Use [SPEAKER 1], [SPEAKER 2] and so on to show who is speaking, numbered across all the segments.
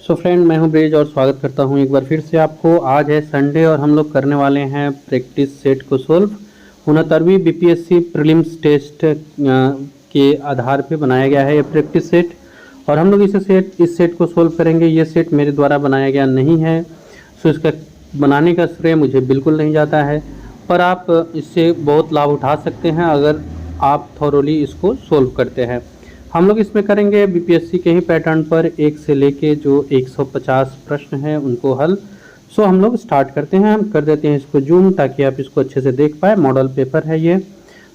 [SPEAKER 1] So friend, मैं हूं bridge और स्वागत करता हूं एक बार फिर से आपको। आज है संडे और हम लोग करने वाले हैं प्रैक्टिस सेट को सोल्व। 69वीं बीपीएससी प्रीलिम्स टेस्ट के आधार पे बनाया गया है ये प्रैक्टिस सेट, और हम लोग इस सेट को सोल्व करेंगे। ये सेट मेरे द्वारा बनाया गया नहीं है, सो इसका बनाने का श्रेय मुझे बिल्कुल नहीं जाता है, पर आप इससे बहुत लाभ उठा सकते हैं अगर आप थॉरोली इसको सोल्व करते हैं। हम लोग इसमें करेंगे बीपीएससी के ही पैटर्न पर 1 से लेके जो 150 प्रश्न हैं उनको हल। सो हम लोग स्टार्ट करते हैं। हम कर देते हैं इसको जूम ताकि आप इसको अच्छे से देख पाए। मॉडल पेपर है ये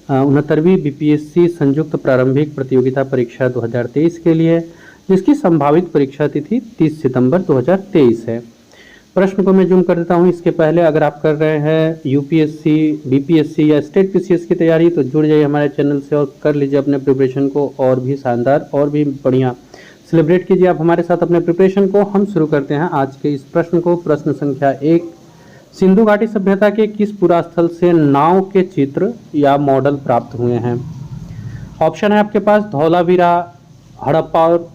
[SPEAKER 1] 69वीं बीपीएससी संयुक्त प्रारंभिक प्रतियोगिता परीक्षा 2023 के लिए, जिसकी संभावित परीक्षा तिथि 30 सितंबर 2023 है। प्रश्न को मैं जूम कर देता हूं। इसके पहले अगर आप कर रहे हैं यूपीएससी, बीपीएससी या स्टेट पीसीएस की तैयारी, तो जुड़ जाइए हमारे चैनल से और कर लीजिए अपने प्रिपरेशन को और भी शानदार और भी बढ़िया सेलिब्रेट कीजिए आप हमारे साथ अपने प्रिपरेशन को। हम शुरू करते हैं आज के इस प्रश्न को। प्रश्न संख्या 1, सिंधु घाटी सभ्यता के किस पुरास्थल से नाव के चित्र या मॉडल प्राप्त हुए हैं? ऑप्शन है आपके पास धौलावीरा, हड़प्पा और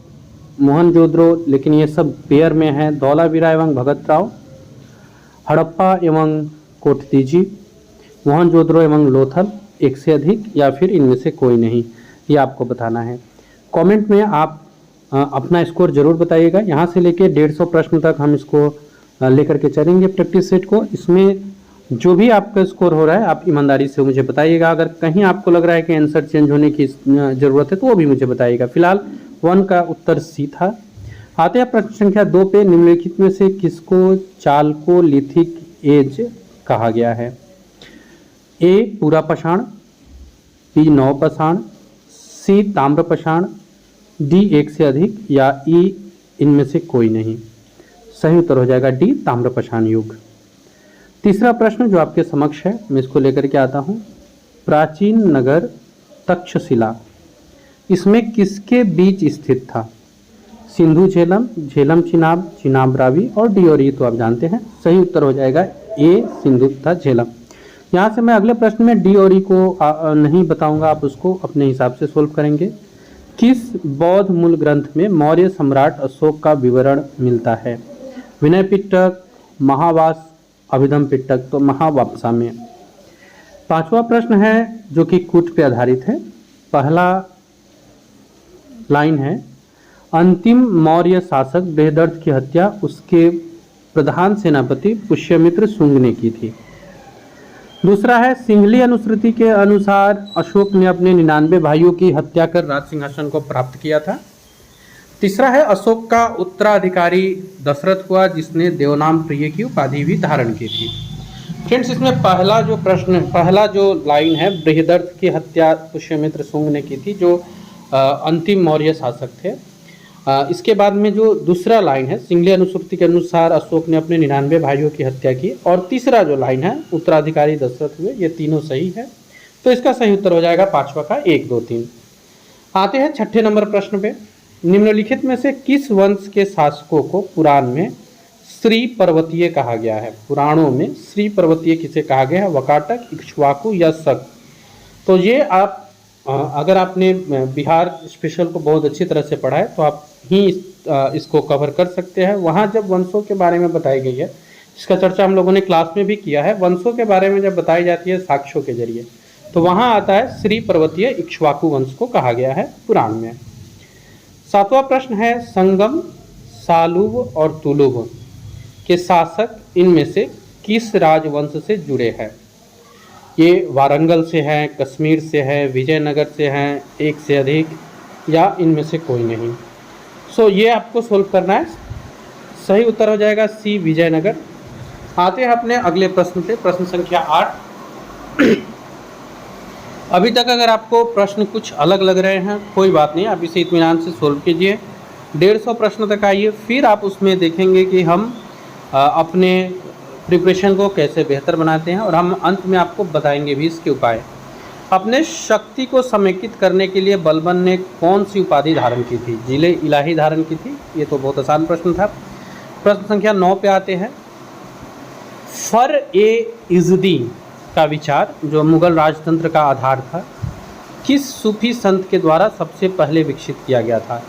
[SPEAKER 1] मोहनजोदड़ो, लेकिन ये सब पेयर में है। धौलावीरा एवं भगत राव, हड़प्पा एवं कोटदीजी, मोहनजोदड़ो एवं लोथल, एक से अधिक या फिर इनमें से कोई नहीं, ये आपको बताना है। कमेंट में आप अपना स्कोर जरूर बताइएगा। यहाँ से लेके 150 प्रश्न तक हम इसको लेकर के चलेंगे प्रैक्टिस सेट को। इसमें जो भी आपका स्कोर हो रहा है आप ईमानदारी से मुझे बताइएगा। अगर कहीं आपको लग रहा है कि आंसर चेंज होने की ज़रूरत है तो वो भी मुझे बताइएगा। फिलहाल 1 का उत्तर सी था। आते हैं प्रश्न संख्या 2 पे। निम्नलिखित में से किसको चालकोलिथिक एज कहा गया है? ए पूरा पाषाण, बी नव पाषाण, सी ताम्र पाषाण, डी एक से अधिक या ई इनमें से कोई नहीं। सही उत्तर हो जाएगा डी ताम्र पाषाण युग। तीसरा प्रश्न जो आपके समक्ष है, मैं इसको लेकर के आता हूँ। प्राचीन नगर तक्षशिला इसमें किसके बीच स्थित था? सिंधु झेलम, झेलम चिनाब, चिनाब रावी और डी और ई तो आप जानते हैं। सही उत्तर हो जाएगा ए सिंधु तथा झेलम। यहाँ से मैं अगले प्रश्न में डी और ई को नहीं बताऊंगा, आप उसको अपने हिसाब से सोल्व करेंगे। किस बौद्ध मूल ग्रंथ में मौर्य सम्राट अशोक का विवरण मिलता है? विनय पिटक, महावास, अभिधम पिटक, तो महावापसा में। पांचवा प्रश्न है जो कि कूट पे आधारित है। पहला लाइन है, अंतिम मौर्य शासक बृहदर्थ की हत्या उसके प्रधान सेनापति पुष्यमित्र शुंग ने की थी। दूसरा है, सिंहली अनुश्रुति के अनुसार अशोक ने अपने 99 भाइयों की हत्या कर राज सिंहासन को प्राप्त किया था। तीसरा है, अशोक का उत्तराधिकारी दशरथ हुआ जिसने देवनाम प्रिय की उपाधि भी धारण की थी। फ्रेंड्स, इसमें पहला जो लाइन है, बृहदर्थ की हत्या पुष्यमित्र शुंग ने की थी, जो अंतिम मौर्य शासक थे। इसके बाद में जो दूसरा लाइन है, सिंहली अनुश्रुति के अनुसार अशोक ने अपने 99 भाइयों की हत्या की, और तीसरा जो लाइन है, उत्तराधिकारी दशरथ हुए, ये तीनों सही है। तो इसका सही उत्तर हो जाएगा पांचवा का 1, 2, 3। आते हैं छठे नंबर प्रश्न पे। निम्नलिखित में से किस वंश के शासकों को पुराण में श्री पर्वतीय कहा गया है? पुराणों में श्री पर्वतीय किसे कहा गया है? वकाटक, इक्ष्वाकु या शक? तो ये आप अगर आपने बिहार स्पेशल को बहुत अच्छी तरह से पढ़ा है तो आप ही इसको कवर कर सकते हैं। वहाँ जब वंशों के बारे में बताई गई है, इसका चर्चा हम लोगों ने क्लास में भी किया है। वंशों के बारे में जब बताई जाती है साक्ष्यों के जरिए, तो वहाँ आता है श्री पर्वतीय इक्ष्वाकु वंश को कहा गया है पुराण में। सातवां प्रश्न है, संगम, सालुव और तुलुव के शासक इनमें से किस राजवंश से जुड़े हैं? ये वारंगल से हैं, कश्मीर से है, विजयनगर से हैं, एक से अधिक या इनमें से कोई नहीं। सो ये आपको सोल्व करना है। सही उत्तर हो जाएगा सी विजयनगर। आते हैं अपने अगले प्रश्न पे। प्रश्न संख्या 8। अभी तक अगर आपको प्रश्न कुछ अलग लग रहे हैं, कोई बात नहीं, आप इसे इत्मीनान से सोल्व कीजिए। 150 प्रश्न तक आइए, फिर आप उसमें देखेंगे कि हम अपने प्रिपरेशन को कैसे बेहतर बनाते हैं, और हम अंत में आपको बताएंगे भी इसके उपाय। अपने शक्ति को समेकित करने के लिए बलबन ने कौन सी उपाधि धारण की थी? जिले इलाही धारण की थी। ये तो बहुत आसान प्रश्न था। प्रश्न संख्या 9 पे आते हैं। फर ए इज़्दी का विचार, जो मुगल राजतंत्र का आधार था, किस सूफी संत के द्वारा सबसे पहले विकसित किया गया था?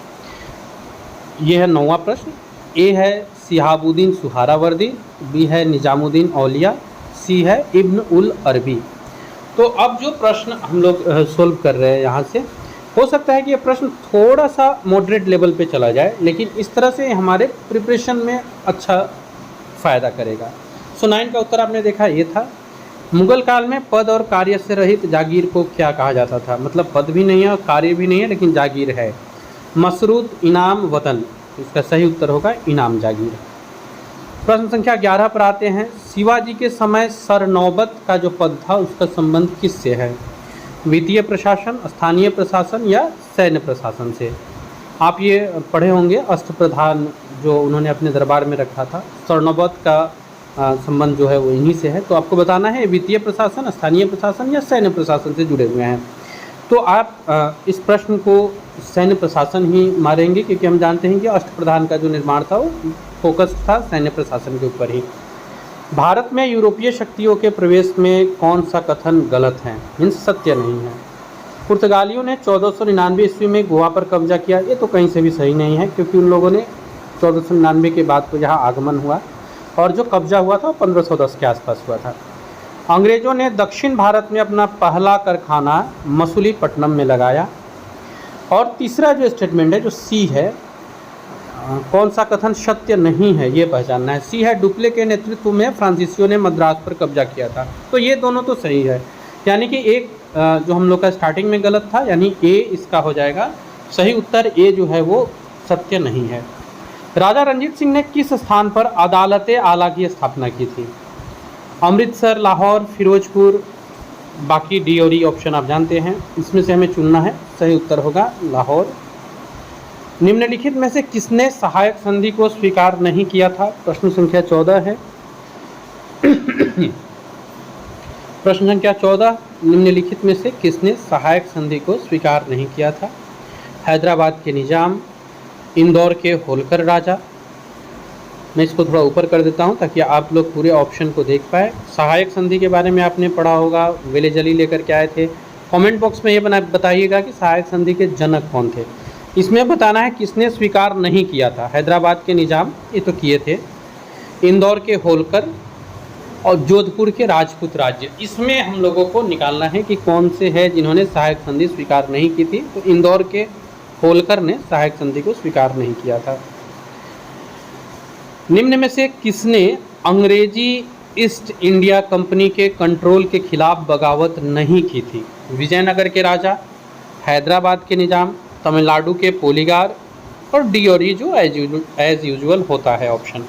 [SPEAKER 1] यह है 9वां प्रश्न। ए है शिहाबुद्दीन सुहरावर्दी, बी है निजामुद्दीन औलिया, सी है इब्न उल अरबी। तो अब जो प्रश्न हम लोग सोल्व कर रहे हैं यहाँ से, हो सकता है कि ये प्रश्न थोड़ा सा मॉडरेट लेवल पे चला जाए, लेकिन इस तरह से हमारे प्रिपरेशन में अच्छा फ़ायदा करेगा। सो 9 का उत्तर आपने देखा ये था। मुगल काल में पद और कार्य से रहित जागीर को क्या कहा जाता था? मतलब पद भी नहीं है और कार्य भी नहीं है, लेकिन जागीर है। मसरूत, इनाम, वतन। इसका सही उत्तर होगा इनाम जागीर। प्रश्न संख्या 11 पर आते हैं। शिवाजी के समय सरनौबत का जो पद था उसका संबंध किससे है? वित्तीय प्रशासन, स्थानीय प्रशासन या सैन्य प्रशासन से? आप ये पढ़े होंगे, अष्टप्रधान जो उन्होंने अपने दरबार में रखा था, सरनौबत का संबंध जो है वो इन्हीं से है। तो आपको बताना है वित्तीय प्रशासन, स्थानीय प्रशासन या सैन्य प्रशासन से जुड़े हुए हैं। तो आप इस प्रश्न को सैन्य प्रशासन ही मारेंगे, क्योंकि हम जानते हैं कि अष्टप्रधान का जो निर्माण था वो फोकस था सैन्य प्रशासन के ऊपर ही। भारत में यूरोपीय शक्तियों के प्रवेश में कौन सा कथन गलत है, मीन्स सत्य नहीं है? पुर्तगालियों ने 1499 ईस्वी में गोवा पर कब्जा किया, ये तो कहीं से भी सही नहीं है, क्योंकि उन लोगों ने 1499 के बाद तो यहाँ आगमन हुआ और जो कब्जा हुआ था वो 1510 के आसपास हुआ था। अंग्रेज़ों ने दक्षिण भारत में अपना पहला कारखाना मसूलीपट्टनम में लगाया। और तीसरा जो स्टेटमेंट है, जो सी है, कौन सा कथन सत्य नहीं है ये पहचानना है। सी है डुप्ले के नेतृत्व में फ्रांसीसियों ने मद्रास पर कब्जा किया था। तो ये दोनों तो सही है, यानी कि एक जो हम लोग का स्टार्टिंग में गलत था, यानी ए इसका हो जाएगा सही उत्तर। ए जो है वो सत्य नहीं है। राजा रंजीत सिंह ने किस स्थान पर अदालत आला की स्थापना की थी? अमृतसर, लाहौर, फिरोजपुर, बाकी डी और ई ऑप्शन आप जानते हैं, इसमें से हमें चुनना है। सही उत्तर होगा लाहौर। निम्नलिखित में से किसने सहायक संधि को स्वीकार नहीं किया था? प्रश्न संख्या 14 है। प्रश्न संख्या 14, निम्नलिखित में से किसने सहायक संधि को स्वीकार नहीं किया था? हैदराबाद के निजाम, इंदौर के होलकर राजा। मैं इसको थोड़ा ऊपर कर देता हूं ताकि आप लोग पूरे ऑप्शन को देख पाए। सहायक संधि के बारे में आपने पढ़ा होगा, वेलेजली लेकर के आए थे। कमेंट बॉक्स में ये बताइएगा कि सहायक संधि के जनक कौन थे। इसमें बताना है किसने स्वीकार नहीं किया था। हैदराबाद के निजाम, ये तो किए थे। इंदौर के होलकर और जोधपुर के राजपूत राज्य, इसमें हम लोगों को निकालना है कि कौन से है जिन्होंने सहायक संधि स्वीकार नहीं की थी। तो इंदौर के होलकर ने सहायक संधि को स्वीकार नहीं किया था। निम्न में से किसने अंग्रेजी ईस्ट इंडिया कंपनी के कंट्रोल के खिलाफ बगावत नहीं की थी? विजयनगर के राजा, हैदराबाद के निजाम, तमिलनाडु के पोलीगार और डी और ई जो एज यूजुअल होता है ऑप्शन।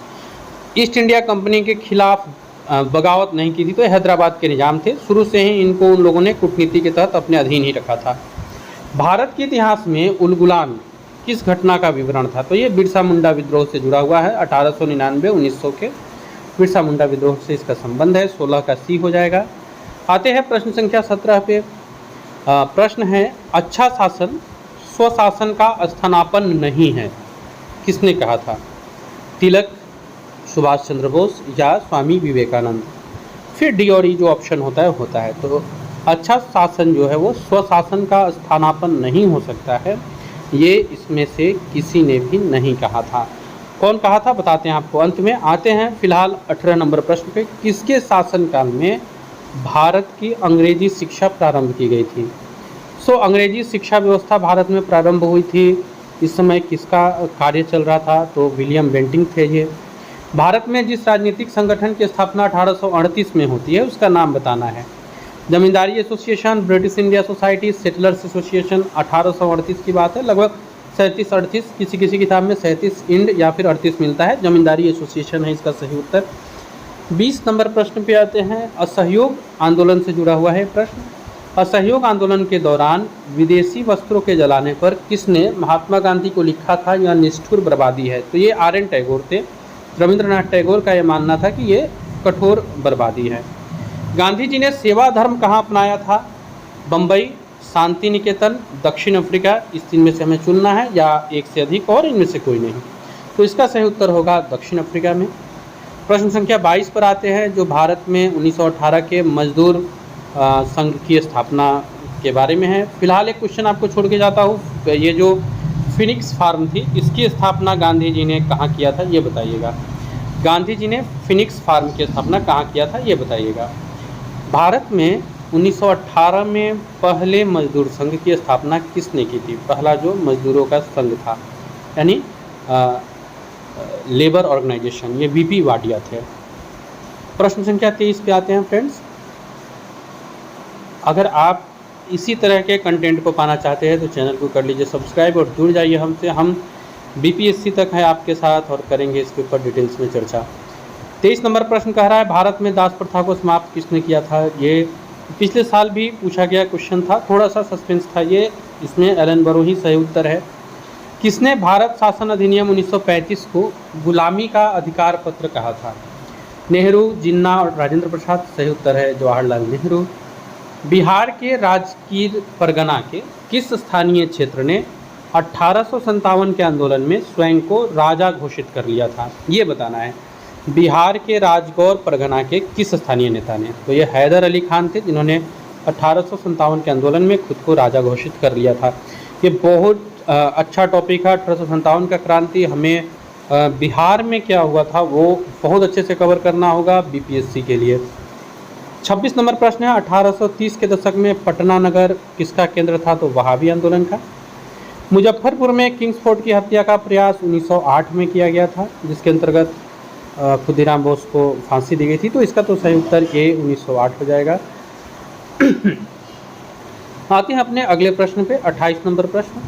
[SPEAKER 1] ईस्ट इंडिया कंपनी के खिलाफ बगावत नहीं की थी तो हैदराबाद के निजाम थे। शुरू से ही इनको उन लोगों ने कूटनीति के तहत अपने अधीन ही रखा था। भारत के इतिहास में उलगुलान किस घटना का विवरण था? तो ये बिरसा मुंडा विद्रोह से जुड़ा हुआ है। 1899-1900 के बिरसा मुंडा विद्रोह से इसका संबंध है। 16 का सी हो जाएगा। आते हैं प्रश्न संख्या 17 पे। प्रश्न है, अच्छा शासन स्वशासन का स्थानापन्न नहीं है, किसने कहा था? तिलक, सुभाष चंद्र बोस या स्वामी विवेकानंद? फिर डी और ई जो ऑप्शन होता है। तो अच्छा शासन जो है वो स्वशासन का स्थानापन्न नहीं हो सकता है, ये इसमें से किसी ने भी नहीं कहा था। कौन कहा था बताते हैं आपको अंत में। आते हैं फिलहाल 18 नंबर प्रश्न पे। किसके शासनकाल में भारत की अंग्रेजी शिक्षा प्रारंभ की गई थी? अंग्रेजी शिक्षा व्यवस्था भारत में प्रारंभ हुई थी। इस समय किसका कार्य चल रहा था? तो विलियम बेंटिंग थे ये। भारत में जिस राजनीतिक संगठन की स्थापना 1838 में होती है उसका नाम बताना है। Zamindari association, British India society, settlers association. 1838 की बात है, लगभग 37-38, किसी किताब में 37 इंड या फिर 38 मिलता है। जमींदारी एसोसिएशन है इसका सही उत्तर। 20 नंबर प्रश्न पे आते हैं। असहयोग आंदोलन से जुड़ा हुआ है प्रश्न। असहयोग आंदोलन के दौरान विदेशी वस्त्रों के जलाने पर किसने महात्मा गांधी को लिखा था यह निष्ठुर बर्बादी है? तो ये आर एन टैगोर थे। रविंद्रनाथ टैगोर का यह मानना था कि ये कठोर बर्बादी है। गांधी जी ने सेवा धर्म कहाँ अपनाया था? बम्बई, शांति निकेतन, दक्षिण अफ्रीका। इस तीन में से हमें चुनना है या एक से अधिक और इनमें से कोई नहीं। तो इसका सही उत्तर होगा दक्षिण अफ्रीका में। प्रश्न संख्या 22 पर आते हैं, जो भारत में 1918 के मजदूर संघ की स्थापना के बारे में है। फिलहाल एक क्वेश्चन आपको छोड़ के जाता हूँ। ये जो फिनिक्स फार्म थी, इसकी स्थापना गांधी जी ने कहाँ किया था ये बताइएगा। गांधी जी ने फिनिक्स फार्म की स्थापना कहाँ किया था ये बताइएगा। भारत में 1918 में पहले मजदूर संघ की स्थापना किसने की थी? पहला जो मजदूरों का संघ था यानी लेबर ऑर्गेनाइजेशन, ये वीपी वाडिया थे। प्रश्न संख्या 23 पे आते हैं फ्रेंड्स। अगर आप इसी तरह के कंटेंट को पाना चाहते हैं तो चैनल को कर लीजिए सब्सक्राइब और जुड़ जाइए हमसे। हम बीपीएससी तक है आपके साथ और करेंगे इसके ऊपर डिटेल्स में चर्चा। 23 नंबर प्रश्न कह रहा है भारत में दास प्रथा को समाप्त किसने किया था? ये पिछले साल भी पूछा गया क्वेश्चन था, थोड़ा सा सस्पेंस था ये, इसमें एलन बरो ही सही उत्तर है। किसने भारत शासन अधिनियम 1935 को गुलामी का अधिकार पत्र कहा था? नेहरू, जिन्ना और राजेंद्र प्रसाद। सही उत्तर है जवाहरलाल नेहरू। बिहार के राजगीर परगना के किस स्थानीय क्षेत्र ने 1857 के आंदोलन में स्वयं को राजा घोषित कर लिया था? ये बताना है। बिहार के राजगौर परगना के किस स्थानीय नेता ने? तो ये हैदर अली खान थे जिन्होंने 1857 के आंदोलन में खुद को राजा घोषित कर लिया था। ये बहुत अच्छा टॉपिक है 1857 का क्रांति। हमें बिहार में क्या हुआ था वो बहुत अच्छे से कवर करना होगा बीपीएससी के लिए। 26 नंबर प्रश्न है 1830 के दशक में पटना नगर किसका केंद्र था? तो वहाबी आंदोलन का। मुजफ्फरपुर में किंग्सफोर्ड की हत्या का प्रयास 1908 में किया गया था जिसके अंतर्गत खुदीराम बोस को फांसी दी गई थी। तो इसका तो सही उत्तर ए 1908 हो जाएगा। आते हैं अपने अगले प्रश्न पे। 28 नंबर प्रश्न,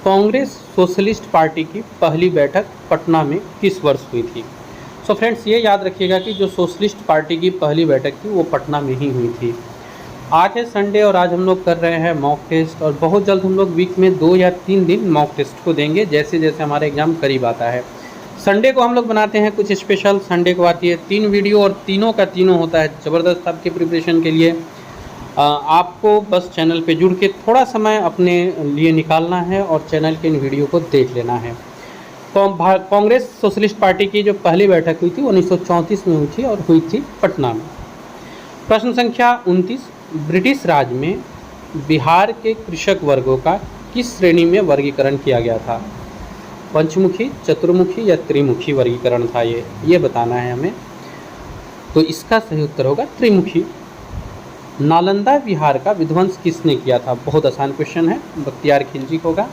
[SPEAKER 1] कांग्रेस सोशलिस्ट पार्टी की पहली बैठक पटना में किस वर्ष हुई थी? सो फ्रेंड्स ये याद रखिएगा कि जो सोशलिस्ट पार्टी की पहली बैठक थी वो पटना में ही हुई थी। आज है संडे और आज हम लोग कर रहे हैं मॉक टेस्ट और बहुत जल्द हम लोग वीक में 2 या 3 दिन मॉक टेस्ट को देंगे जैसे जैसे हमारा एग्ज़ाम करीब आता है। संडे को हम लोग बनाते हैं कुछ स्पेशल। संडे को आती है 3 वीडियो और तीनों का तीनों होता है ज़बरदस्त आपके प्रिपरेशन के लिए। आपको बस चैनल पे जुड़ के थोड़ा समय अपने लिए निकालना है और चैनल के इन वीडियो को देख लेना है। कांग्रेस सोशलिस्ट पार्टी की जो पहली बैठक हुई थी 1934 में हुई थी और हुई थी पटना में। प्रश्न संख्या 29, ब्रिटिश राज में बिहार के कृषक वर्गों का किस श्रेणी में वर्गीकरण किया गया था? पंचमुखी, चतुर्मुखी या त्रिमुखी वर्गीकरण था ये बताना है हमें। तो इसका सही उत्तर होगा त्रिमुखी। नालंदा विहार का विध्वंस किसने किया था? बहुत आसान क्वेश्चन है, बख्तियार खिलजी होगा।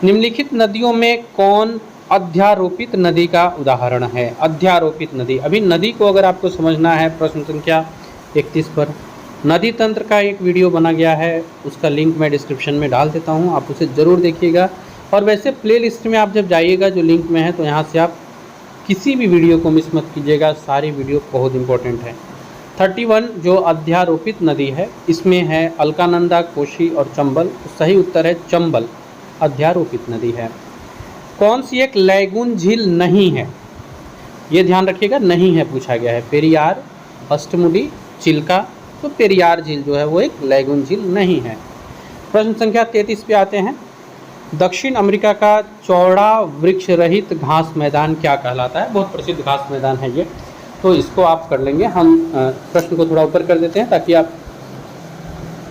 [SPEAKER 1] निम्नलिखित नदियों में कौन अध्यारोपित नदी का उदाहरण है? अध्यारोपित नदी, अभी नदी को अगर आपको समझना है प्रश्न संख्या 31 पर नदी तंत्र का एक वीडियो बना गया है, उसका लिंक मैं डिस्क्रिप्शन में डाल देता हूँ, आप उसे ज़रूर देखिएगा। और वैसे प्ले लिस्ट में आप जब जाइएगा जो लिंक में है तो यहाँ से आप किसी भी वीडियो को मिस मत कीजिएगा, सारी वीडियो बहुत इंपॉर्टेंट है। 31 जो अध्यारोपित नदी है इसमें है अलकानंदा, कोशी और चंबल। सही उत्तर है चंबल अध्यारोपित नदी है। कौन सी एक लैगून झील नहीं है? ये ध्यान रखिएगा, नहीं है पूछा गया है। पेरियार, अष्टमुडी, चिल्का। तो पेरियार झील जो है वो एक लैगून झील नहीं है। प्रश्न संख्या 33 पे आते हैं। दक्षिण अमेरिका का चौड़ा वृक्ष रहित घास मैदान क्या कहलाता है? बहुत प्रसिद्ध घास मैदान है ये, तो इसको आप कर लेंगे। हम प्रश्न को थोड़ा ऊपर कर देते हैं ताकि आप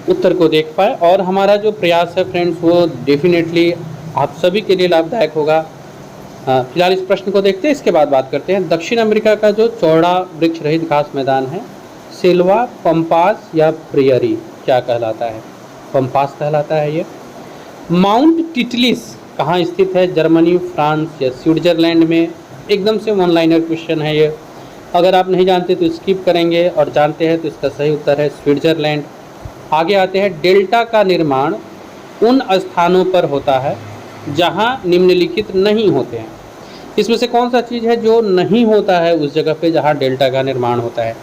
[SPEAKER 1] उत्तर को देख पाए। और हमारा जो प्रयास है फ्रेंड्स वो डेफिनेटली आप सभी के लिए लाभदायक होगा। फिलहाल इस प्रश्न को देखते हैं, इसके बाद बात करते हैं। दक्षिण अमेरिका का जो चौड़ा वृक्ष रहित घास मैदान है सेल्वा, पंपास या प्रेयरी क्या कहलाता है? पंपास कहलाता है ये। माउंट टिटलिस कहाँ स्थित है? जर्मनी, फ्रांस या स्विट्जरलैंड में? एकदम से वन लाइनर क्वेश्चन है ये, अगर आप नहीं जानते तो स्किप करेंगे और जानते हैं तो इसका सही उत्तर है स्विट्जरलैंड। आगे आते हैं। डेल्टा का निर्माण उन स्थानों पर होता है जहां निम्नलिखित नहीं होते हैं। इसमें से कौन सा चीज़ है जो नहीं होता है उस जगह पे जहां डेल्टा का निर्माण होता है?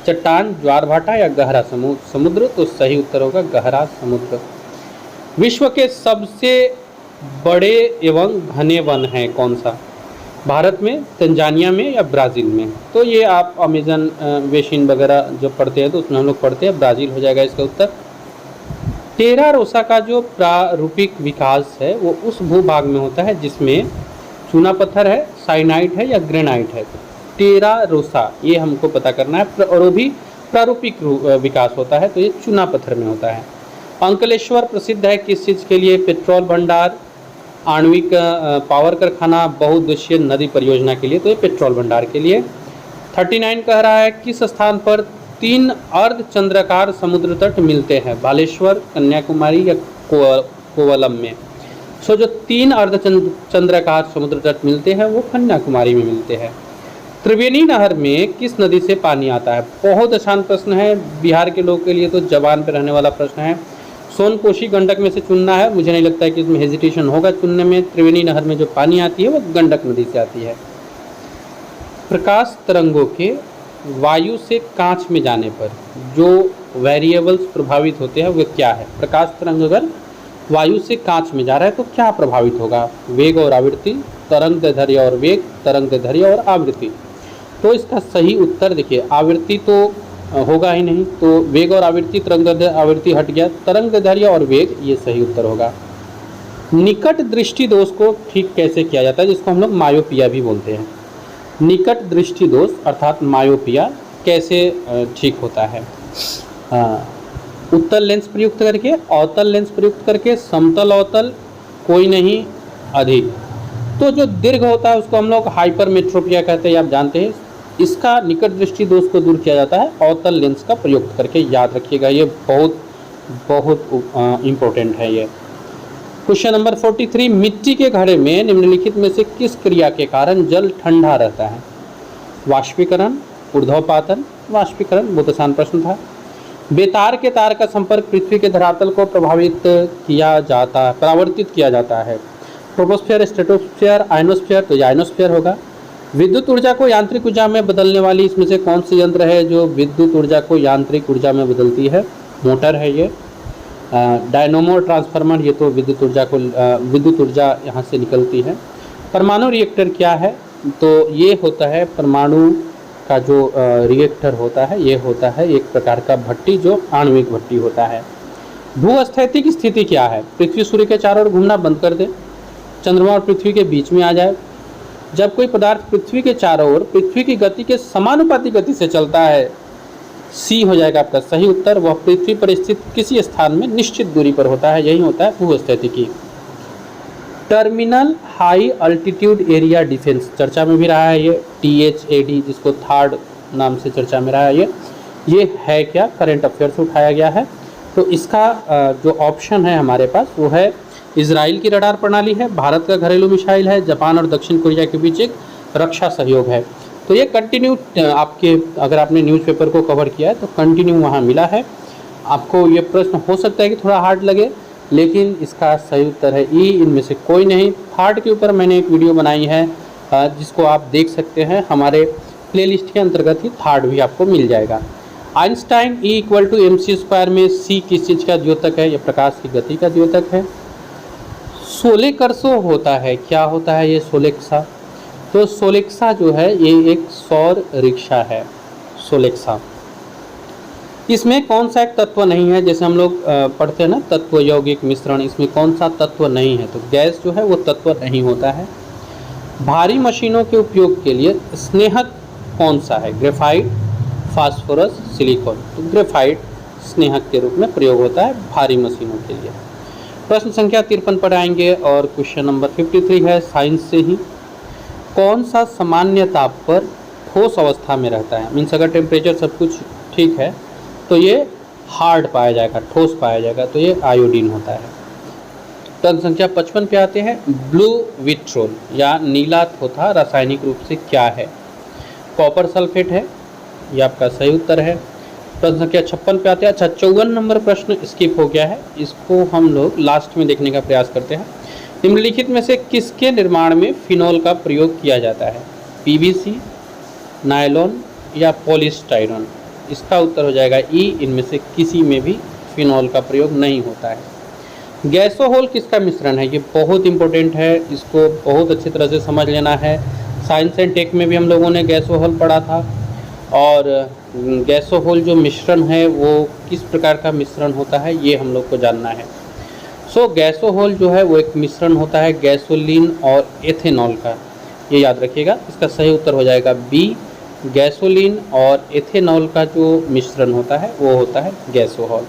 [SPEAKER 1] चट्टान, ज्वार भाटा या गहरा समुद्र? तो सही उत्तर होगा गहरा समुद्र। विश्व के सबसे बड़े एवं घने वन है कौन सा? भारत में, तंजानिया में या ब्राज़ील में? तो ये आप अमेजन बेसिन वगैरह जब पढ़ते हैं तो उसमें हम लोग पढ़ते हैं ब्राज़ील हो जाएगा इसका उत्तर। टेरा रोसा का जो प्रारूपिक विकास है वो उस भूभाग में होता है जिसमें चूना पत्थर है, साइनाइट है या ग्रेनाइट है। टेरा रोसा ये हमको पता करना है, और वो भी प्रारूपिक विकास होता है तो ये चूना पत्थर में होता है। अंकलेश्वर प्रसिद्ध है किस चीज़ के लिए? पेट्रोल भंडार, आणविक पावर कारखाना, बहुउद्देशीय नदी परियोजना के लिए, तो ये पेट्रोल भंडार के लिए। 39 कह रहा है किस स्थान पर 3 अर्धचंद्राकार समुद्र तट मिलते हैं, बालेश्वर, कन्याकुमारी या कोवलम में। सो जो 3 अर्धचंद्राकार समुद्र तट मिलते हैं वो कन्याकुमारी में मिलते हैं। त्रिवेणी नहर में किस नदी से पानी आता है, बहुत आसान प्रश्न है, बिहार के लोगों के लिए तो जबान पर रहने वाला प्रश्न है। सोनकोशी गंडक में से चुनना है, मुझे नहीं लगता है कि इसमें हेजिटेशन होगा चुनने में। त्रिवेणी नहर में जो पानी आती है वो गंडक नदी से आती है। प्रकाश तरंगों के वायु से कांच में जाने पर जो वेरिएबल्स प्रभावित होते हैं वो क्या है, प्रकाश तरंग अगर वायु से कांच में जा रहा है तो क्या प्रभावित होगा, वेग और आवृत्ति, तरंग दैर्ध्य और वेग, तरंग दैर्ध्य और आवृत्ति। तो इसका सही उत्तर देखिए, आवृत्ति तो होगा ही नहीं, तो वेग और आवृत्ति, तरंग दैर्ध्य, आवृत्ति हट गया, तरंग दैर्ध्य और वेग, ये सही उत्तर होगा। निकट दृष्टि दोष को ठीक कैसे किया जाता है, जिसको हम लोग मायोपिया भी बोलते हैं। निकट दृष्टि दोष अर्थात मायोपिया कैसे ठीक होता है, उत्तल लेंस प्रयुक्त करके, अवतल लेंस प्रयुक्त करके, समतल अवतल, कोई नहीं, अधिक। तो जो दीर्घ होता है उसको हम लोग हाइपरमेट्रोपिया कहते हैं, आप जानते हैं। इसका निकट दृष्टि दोष को दूर किया जाता है अवतल लेंस का प्रयोग करके, याद रखिएगा, ये बहुत बहुत इम्पोर्टेंट है ये। क्वेश्चन नंबर 43, मिट्टी के घड़े में निम्नलिखित में से किस क्रिया के कारण जल ठंडा रहता है, वाष्पीकरण, ऊर्ध्वपातन, वाष्पीकरण, बहुत आसान प्रश्न था। बेतार के तार का संपर्क पृथ्वी के धरातल को प्रभावित किया जाता है, परावर्तित किया जाता है, ट्रोपोस्फीयर, स्ट्रेटोस्फीयर, आयनोस्फीयर, तो ये आयनोस्फीयर होगा। विद्युत ऊर्जा को यांत्रिक ऊर्जा में बदलने वाली इसमें से कौन सी यंत्र है जो विद्युत ऊर्जा को यांत्रिक ऊर्जा में बदलती है, मोटर है ये। डायनोमो ट्रांसफार्मर, ये तो विद्युत ऊर्जा यहाँ से निकलती है। परमाणु रिएक्टर क्या है, तो ये होता है परमाणु का जो रिएक्टर होता है, ये होता है एक प्रकार का भट्टी जो आणविक भट्टी होता है। भूस्थैतिक स्थिति क्या है, पृथ्वी सूर्य के चारों ओर घूमना बंद कर दे, चंद्रमा और पृथ्वी के बीच में आ जाए, जब कोई पदार्थ पृथ्वी के चारों ओर पृथ्वी की गति के समानुपाती गति से चलता है, सी हो जाएगा आपका सही उत्तर। वह पृथ्वी पर स्थित किसी स्थान में निश्चित दूरी पर होता है, यही होता है भूस्थैतिकी। Terminal high altitude area defense चर्चा में भी रहा है, ये THAD जिसको थर्ड नाम से चर्चा में रहा है, ये है क्या, करंट अफेयर से उठाया गया है। तो इसका जो ऑप्शन है हमारे पास वो है इजराइल की रडार प्रणाली है, भारत का घरेलू मिसाइल है, जापान और दक्षिण कोरिया के बीच एक रक्षा सहयोग है। तो ये कंटिन्यू आपके, अगर आपने न्यूज़पेपर को कवर किया है तो कंटिन्यू वहाँ मिला है। आपको ये प्रश्न हो सकता है कि थोड़ा हार्ड लगे, लेकिन इसका सही उत्तर है ई, इनमें से कोई नहीं। थर्ड के ऊपर मैंने एक वीडियो बनाई है जिसको आप देख सकते हैं, हमारे प्लेलिस्ट के अंतर्गत ही थर्ड भी आपको मिल जाएगा। आइंस्टाइन E = mc² में C किस चीज़ का द्योतक है, यह प्रकाश की गति का द्योतक है। सोलेकर्सो होता है, क्या होता है ये सोलेक्सा, तो सोलेक्सा जो है ये एक सौर रिक्शा है, सोलेक्सा। इसमें कौन सा एक तत्व नहीं है, जैसे हम लोग पढ़ते हैं ना तत्व यौगिक मिश्रण, इसमें कौन सा तत्व नहीं है, तो गैस जो है वो तत्व नहीं होता है। भारी मशीनों के उपयोग के लिए स्नेहक कौन सा है, ग्रेफाइट, फास्फोरस, सिलिकॉन, तो ग्रेफाइट स्नेहक के रूप में प्रयोग होता है भारी मशीनों के लिए। प्रश्न संख्या 53 पर आएंगे और क्वेश्चन नंबर 53 है साइंस से ही। कौन सा सामान्य ताप पर ठोस अवस्था में रहता है, मीन्स अगर टेम्परेचर सब कुछ ठीक है तो ये हार्ड पाया जाएगा, ठोस पाया जाएगा, तो ये आयोडीन होता है। प्रश्न संख्या 55 पे आते हैं, ब्लू विट्रोल या नीला थोथा रासायनिक रूप से क्या है, कॉपर सल्फेट है, ये आपका सही उत्तर है। प्रश्न संख्या 56 पे आते हैं। अच्छा 54 नंबर प्रश्न स्किप हो गया है, इसको हम लोग लास्ट में देखने का प्रयास करते हैं। निम्नलिखित में से किसके निर्माण में फिनॉल का प्रयोग किया जाता है, PVC, नायलॉन या पॉलीस्टाइरन, इसका उत्तर हो जाएगा ई, इनमें से किसी में भी फिनॉल का प्रयोग नहीं होता है। गैसोहोल किसका मिश्रण है, ये बहुत इंपॉर्टेंट है, इसको बहुत अच्छी तरह से समझ लेना है। साइंस एंड टेक में भी हम लोगों ने गैसोहोल पढ़ा था, और गैसोहोल जो मिश्रण है वो किस प्रकार का मिश्रण होता है ये हम लोग को जानना है। सो गैसोहोल जो है वो एक मिश्रण होता है गैसोलीन और एथेनॉल का, ये याद रखिएगा। इसका सही उत्तर हो जाएगा बी, गैसोलीन और एथेनॉल का जो मिश्रण होता है वो होता है गैसोहोल।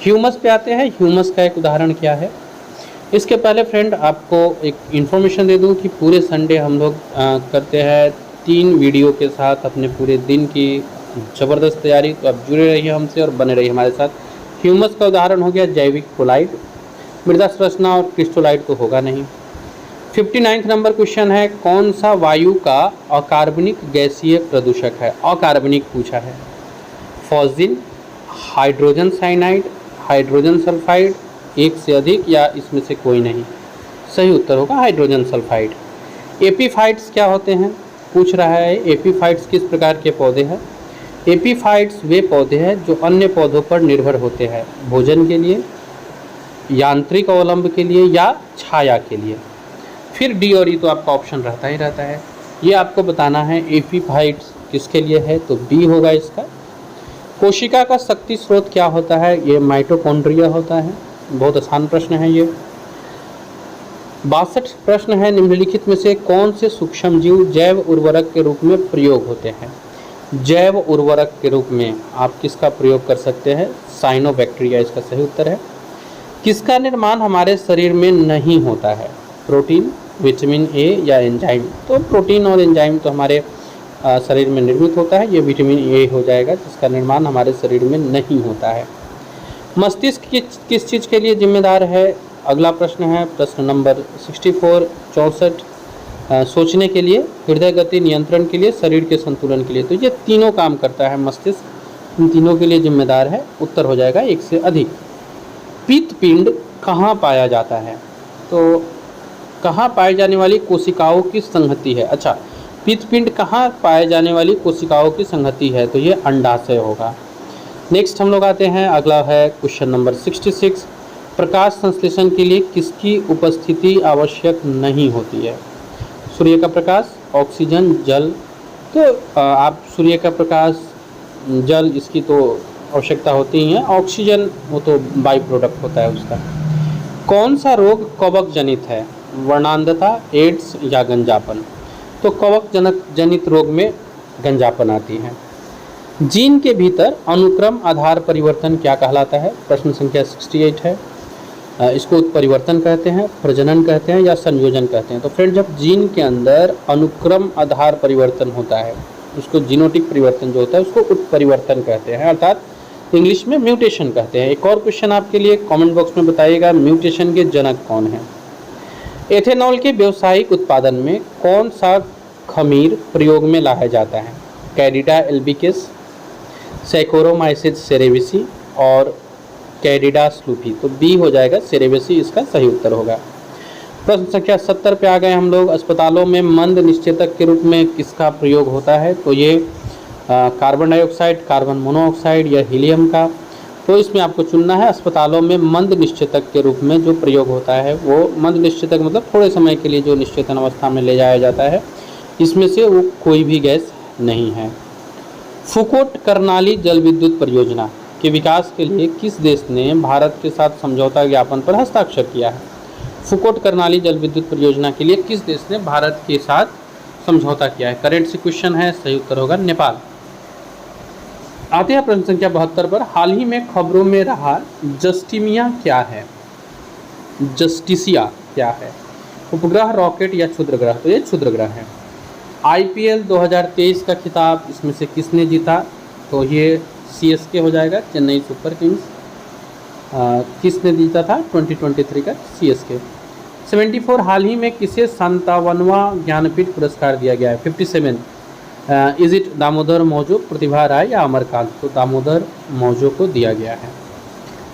[SPEAKER 1] ह्यूमस पे आते हैं, ह्यूमस का एक उदाहरण क्या है, इसके पहले फ्रेंड आपको एक इन्फॉर्मेशन दे दूं कि पूरे संडे हम लोग करते हैं 3 वीडियो के साथ अपने पूरे दिन की ज़बरदस्त तैयारी। तो आप जुड़े रहिए हमसे और बने रहिए हमारे साथ। ह्यूमस का उदाहरण हो गया जैविक कोलाइड, मृदा संरचना और क्रिस्टोलाइट तो होगा नहीं। 59 नंबर क्वेश्चन है, कौन सा वायु का अकार्बनिक गैसीय प्रदूषक है? अकार्बनिक पूछा है। Phosgene, hydrogen cyanide, hydrogen sulphide, एक से अधिक या इसमें से कोई नहीं। सही उत्तर होगा हाइड्रोजन सल्फाइड। एपीफाइट्स क्या होते हैं पूछ रहा है। एपीफाइट्स किस प्रकार के पौधे हैं? एपीफाइट्स वे पौधे हैं जो अन्य पौधों पर निर्भर होते हैं, भोजन के लिए, यांत्रिक अवलंब के लिए या छाया के लिए। फिर डी और ई तो आपका ऑप्शन रहता ही रहता है। ये आपको बताना है एपीफाइट्स किसके लिए है, तो बी होगा इसका। कोशिका का शक्ति स्रोत क्या होता है? ये माइटोकॉन्ड्रिया होता है। बहुत आसान प्रश्न है ये। 62 प्रश्न है, निम्नलिखित में से कौन से सूक्ष्म जीव जैव उर्वरक के रूप में प्रयोग होते हैं? जैव उर्वरक के रूप में आप किसका प्रयोग कर सकते हैं? साइनोबैक्टीरिया इसका सही उत्तर है। किसका निर्माण हमारे शरीर में नहीं होता है? प्रोटीन, विटामिन ए या एंजाइम? तो प्रोटीन और एंजाइम तो हमारे शरीर में निर्मित होता है, ये विटामिन ए हो जाएगा जिसका निर्माण हमारे शरीर में नहीं होता है। मस्तिष्क किस चीज़ के लिए जिम्मेदार है? अगला प्रश्न है प्रश्न नंबर 64 सोचने के लिए, हृदय गति नियंत्रण के लिए, शरीर के संतुलन के लिए। तो ये तीनों काम करता है मस्तिष्क, इन तीनों के लिए जिम्मेदार है। उत्तर हो जाएगा एक से अधिक। पित्तपिंड कहाँ पाया जाता है? तो कहाँ पाई जाने वाली कोशिकाओं की संहति है? अच्छा, पित्तपिंड कहाँ पाए जाने वाली कोशिकाओं की संहति है? तो ये अंडाशय होगा। नेक्स्ट हम लोग आते हैं, अगला है क्वेश्चन नंबर 66, प्रकाश संश्लेषण के लिए किसकी उपस्थिति आवश्यक नहीं होती है? सूर्य का प्रकाश, ऑक्सीजन, जल। तो आप सूर्य का प्रकाश, जल, इसकी तो आवश्यकता होती ही है। ऑक्सीजन वो तो बाई प्रोडक्ट होता है उसका। कौन सा रोग कवक जनित है? वर्णांधता, एड्स या गंजापन? तो कवक जनित रोग में गंजापन आती है। जीन के भीतर अनुक्रम आधार परिवर्तन क्या कहलाता है? प्रश्न संख्या 68 है। इसको उत्परिवर्तन कहते हैं, प्रजनन कहते हैं या संयोजन कहते हैं? तो फ्रेंड, जब जीन के अंदर अनुक्रम आधार परिवर्तन होता है उसको जीनोटिक परिवर्तन जो होता है उसको उत्परिवर्तन कहते हैं, अर्थात इंग्लिश में म्यूटेशन कहते हैं। एक और क्वेश्चन आपके लिए, कमेंट बॉक्स में बताइएगा म्यूटेशन के जनक कौन है? एथेनॉल के व्यावसायिक उत्पादन में कौन सा खमीर प्रयोग में लाया जाता है? कैडिडा एल्बिकस, सैकोरोमाइसिस सेरेविसी और कैडिडा स्लूपी। तो बी हो जाएगा सेरेविसी, इसका सही उत्तर होगा। प्रश्न संख्या 70 पे आ गए हम लोग। अस्पतालों में मंद निश्चेतक के रूप में किसका प्रयोग होता है? तो ये कार्बन डाइऑक्साइड, कार्बन मोनोऑक्साइड या हीलियम का। तो इसमें आपको चुनना है। अस्पतालों में मंद निश्चेतक के रूप में जो प्रयोग होता है वो मंद निश्चेतक मतलब थोड़े समय के लिए जो निश्चेतन अवस्था में ले जाया जाता है, इसमें से वो कोई भी गैस नहीं है। फुकोट कर्नाली जल विद्युत परियोजना के विकास के लिए किस देश ने भारत के साथ समझौता ज्ञापन पर हस्ताक्षर किया है? फुकोट कर्नाली जल विद्युत परियोजना के लिए किस देश ने भारत के साथ समझौता किया है? करेंट से क्वेश्चन है, सही उत्तर होगा नेपाल। आते हैं प्रश्न संख्या 72 पर। हाल ही में खबरों में रहा जस्टिमिया क्या है? जस्टिसिया क्या है? उपग्रह, रॉकेट या क्षुद्र ग्रह? तो ये क्षुद्र ग्रह है। IPL 2023 का खिताब इसमें से किसने जीता? तो ये CSK हो जाएगा, चेन्नई सुपर किंग्स। किसने जीता था 2023 का? CSK। 74 हाल ही में किसे 57वां ज्ञानपीठ पुरस्कार दिया गया है? 57 इज इट दामोदर मौजो, प्रतिभा राय या अमरकांत? तो दामोदर मौजो को दिया गया है।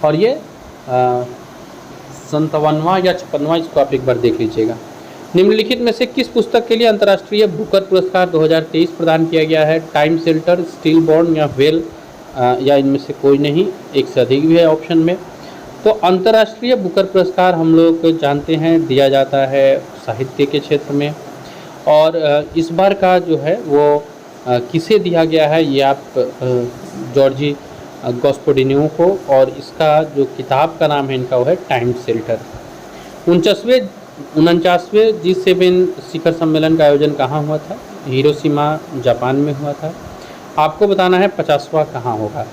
[SPEAKER 1] और ये 57वां या 56वां, इसको आप एक बार देख लीजिएगा। निम्नलिखित में से किस पुस्तक के लिए अंतर्राष्ट्रीय बुकर पुरस्कार 2023 प्रदान किया गया है? टाइम शेल्टर, स्टील बॉर्न या वेल या इनमें से कोई नहीं, एक से अधिक भी है ऑप्शन में। तो अंतर्राष्ट्रीय बुकर पुरस्कार हम लोग जानते हैं दिया जाता है साहित्य के क्षेत्र में, और इस बार का जो है वो किसे दिया गया है ये आप जॉर्जी गॉस्पोडिनो को, और इसका जो किताब का नाम है इनका वो है टाइम शेल्टर। 49वें G7 शिखर सम्मेलन का आयोजन कहाँ हुआ था? हिरोशिमा जापान में हुआ था। आपको बताना है 50वां कहाँ होगा।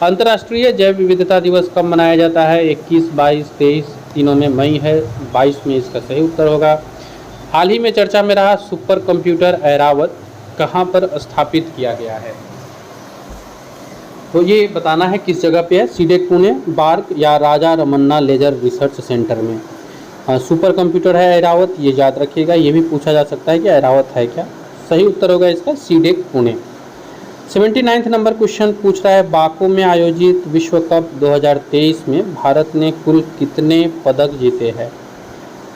[SPEAKER 1] अंतर्राष्ट्रीय जैव विविधता दिवस कब मनाया जाता है? 21, 22, 23 तीनों में मई है, 22 में इसका सही उत्तर होगा। हाल ही में चर्चा में रहा सुपर कंप्यूटर ऐरावत कहाँ पर स्थापित किया गया है? तो ये बताना है किस जगह पे है। सीडेक पुणे, बार्क या Raja Ramanna laser research centre में। सुपर कंप्यूटर है ऐरावत, ये याद रखिएगा। ये भी पूछा जा सकता है कि ऐरावत है क्या? सही उत्तर होगा इसका सीडेक पुणे। 79 नंबर क्वेश्चन पूछ रहा है, बाकू में आयोजित विश्व कप 2023 में भारत ने कुल कितने पदक जीते हैं?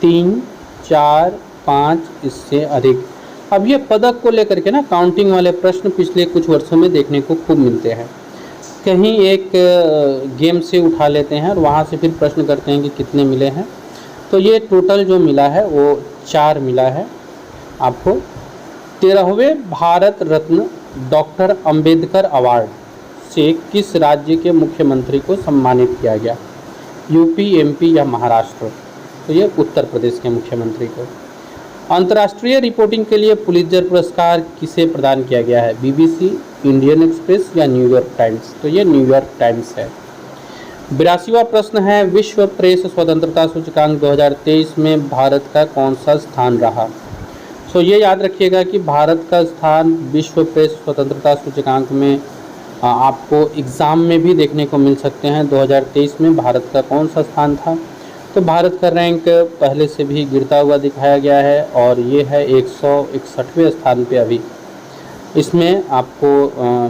[SPEAKER 1] 3, 4, 5, इससे अधिक। अब ये पदक को लेकर के ना काउंटिंग वाले प्रश्न पिछले कुछ वर्षों में देखने को खूब मिलते हैं। कहीं एक गेम से उठा लेते हैं और वहाँ से फिर प्रश्न करते हैं कि कितने मिले हैं। तो ये टोटल जो मिला है वो 4 मिला है आपको। 13वें भारत रत्न डॉक्टर अंबेडकर अवार्ड से किस राज्य के मुख्यमंत्री को सम्मानित किया गया? यूपी, एमपी या महाराष्ट्र? तो ये उत्तर प्रदेश के मुख्यमंत्री को। अंतर्राष्ट्रीय रिपोर्टिंग के लिए पुलित्जर पुरस्कार किसे प्रदान किया गया है? बीबीसी, इंडियन एक्सप्रेस या न्यूयॉर्क टाइम्स? तो ये न्यूयॉर्क टाइम्स है। 82वां प्रश्न है, विश्व प्रेस स्वतंत्रता सूचकांक 2023 में भारत का कौन सा स्थान रहा? तो ये याद रखिएगा कि भारत का स्थान विश्व प्रेस स्वतंत्रता सूचकांक में आपको एग्ज़ाम में भी देखने को मिल सकते हैं। 2023 में भारत का कौन सा स्थान था? तो भारत का रैंक पहले से भी गिरता हुआ दिखाया गया है और ये है 161वें स्थान पे अभी। इसमें आपको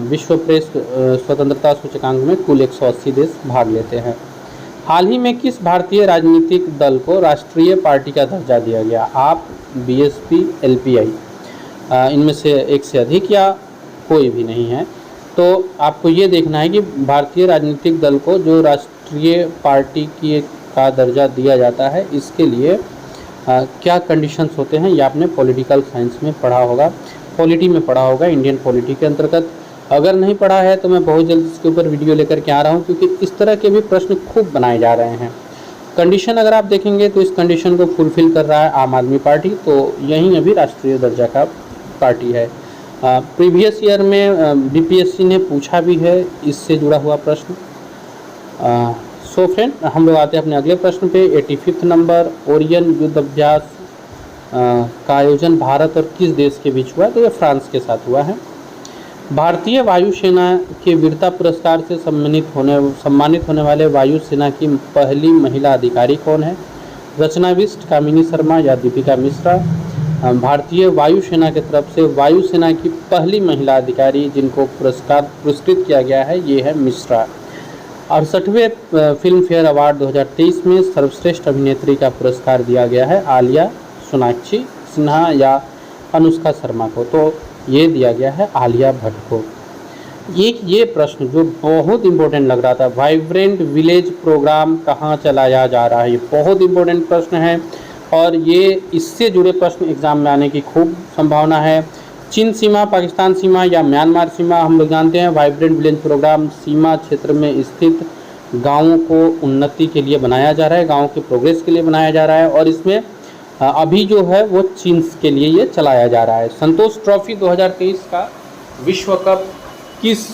[SPEAKER 1] विश्व प्रेस स्वतंत्रता सूचकांक में कुल 180 देश भाग लेते हैं। हाल ही में किस भारतीय राजनीतिक दल को राष्ट्रीय पार्टी का दर्जा दिया गया? आप, बीएसपी, एलपीआई? इनमें से एक से अधिक या कोई भी नहीं है। तो आपको ये देखना है कि भारतीय राजनीतिक दल को जो राष्ट्रीय पार्टी की का दर्जा दिया जाता है इसके लिए क्या कंडीशंस होते हैं, ये आपने पॉलिटिकल साइंस में पढ़ा होगा, पॉलिटी में पढ़ा होगा, इंडियन पॉलिटी के अंतर्गत। अगर नहीं पढ़ा है तो मैं बहुत जल्द इसके ऊपर वीडियो लेकर के आ रहा हूँ, क्योंकि इस तरह के भी प्रश्न खूब बनाए जा रहे हैं। कंडीशन अगर आप देखेंगे तो इस कंडीशन को फुलफिल कर रहा है आम आदमी पार्टी, तो यही अभी राष्ट्रीय दर्जा का पार्टी है। प्रीवियस ईयर में बीपीएससी ने पूछा भी है इससे जुड़ा हुआ प्रश्न। सो फ्रेंड, हम लोग आते हैं अपने अगले प्रश्न पे। 85वां नंबर, ओरियन युद्ध अभ्यास का आयोजन भारत और किस देश के बीच हुआ? तो ये फ्रांस के साथ हुआ है। भारतीय वायुसेना के वीरता पुरस्कार से सम्मानित होने वाले वायुसेना की पहली महिला अधिकारी कौन है? रचना बिष्ट, कामिनी शर्मा या दीपिका मिश्रा? भारतीय वायुसेना की तरफ से वायुसेना की पहली महिला अधिकारी जिनको पुरस्कृत किया गया है ये है मिश्रा। 68वें फिल्म फेयर अवार्ड 2023 में सर्वश्रेष्ठ अभिनेत्री का पुरस्कार दिया गया है आलिया, सोनाक्षी सिन्हा या अनुष्का शर्मा को? तो ये दिया गया है आलिया भट्ट को। ये प्रश्न जो बहुत इंपॉर्टेंट लग रहा था, वाइब्रेंट विलेज प्रोग्राम कहाँ चलाया जा रहा है, ये बहुत इंपॉर्टेंट प्रश्न है और ये इससे जुड़े प्रश्न एग्जाम में आने की खूब संभावना है। चीन सीमा, पाकिस्तान सीमा या म्यांमार सीमा? हम लोग जानते हैं वाइब्रेंट विलेज प्रोग्राम सीमा क्षेत्र में स्थित गाँवों को उन्नति के लिए बनाया जा रहा है, गाँव के प्रोग्रेस के लिए बनाया जा रहा है और इसमें अभी जो है वो चीन के लिए ये चलाया जा रहा है। संतोष ट्रॉफी 2023 का विश्व कप किस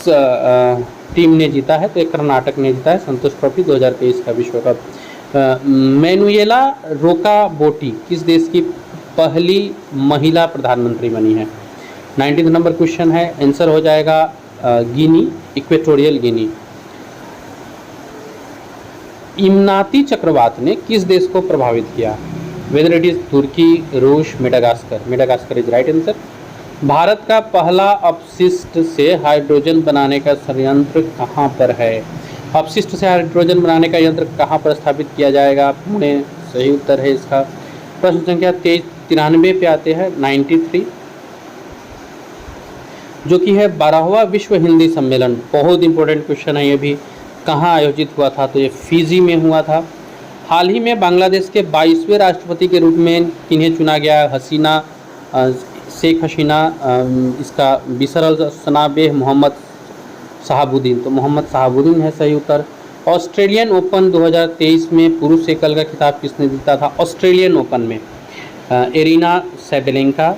[SPEAKER 1] टीम ने जीता है? तो एक कर्नाटक ने जीता है संतोष ट्रॉफी 2023 का विश्व कप। मैनुएला रोकाबोटी किस देश की पहली महिला प्रधानमंत्री बनी है? 19 नंबर क्वेश्चन है, आंसर हो जाएगा गिनी, इक्वेटोरियल गिनी। इमनाती चक्रवात ने किस देश को प्रभावित किया? वेदर इट इज तुर्की, रूस, Madagascar? Madagascar is right answer. Bharat का पहला अपशिष्ट से हाइड्रोजन बनाने का संयंत्र कहाँ पर है? अपशिष्ट से हाइड्रोजन बनाने का यंत्र कहाँ पर स्थापित किया जाएगा? पुणे सही उत्तर है इसका। प्रश्न संख्या 93 पे आते हैं, 93, जो कि है 12वां विश्व हिंदी सम्मेलन। बहुत इंपॉर्टेंट क्वेश्चन है ये भी। कहाँ आयोजित हुआ था? तो ये फिजी में हुआ था। हाल ही में बांग्लादेश के 22वें राष्ट्रपति के रूप में किन्हें चुना गया? हसीना, शेख हसीना, इसका बिसर सनाबेह, मोहम्मद शहाबुद्दीन? तो मोहम्मद शहाबुद्दीन है सही उत्तर। ऑस्ट्रेलियन ओपन 2023 में पुरुष एकल का खिताब किसने जीता था? ऑस्ट्रेलियन ओपन में Aryna Sabalenka,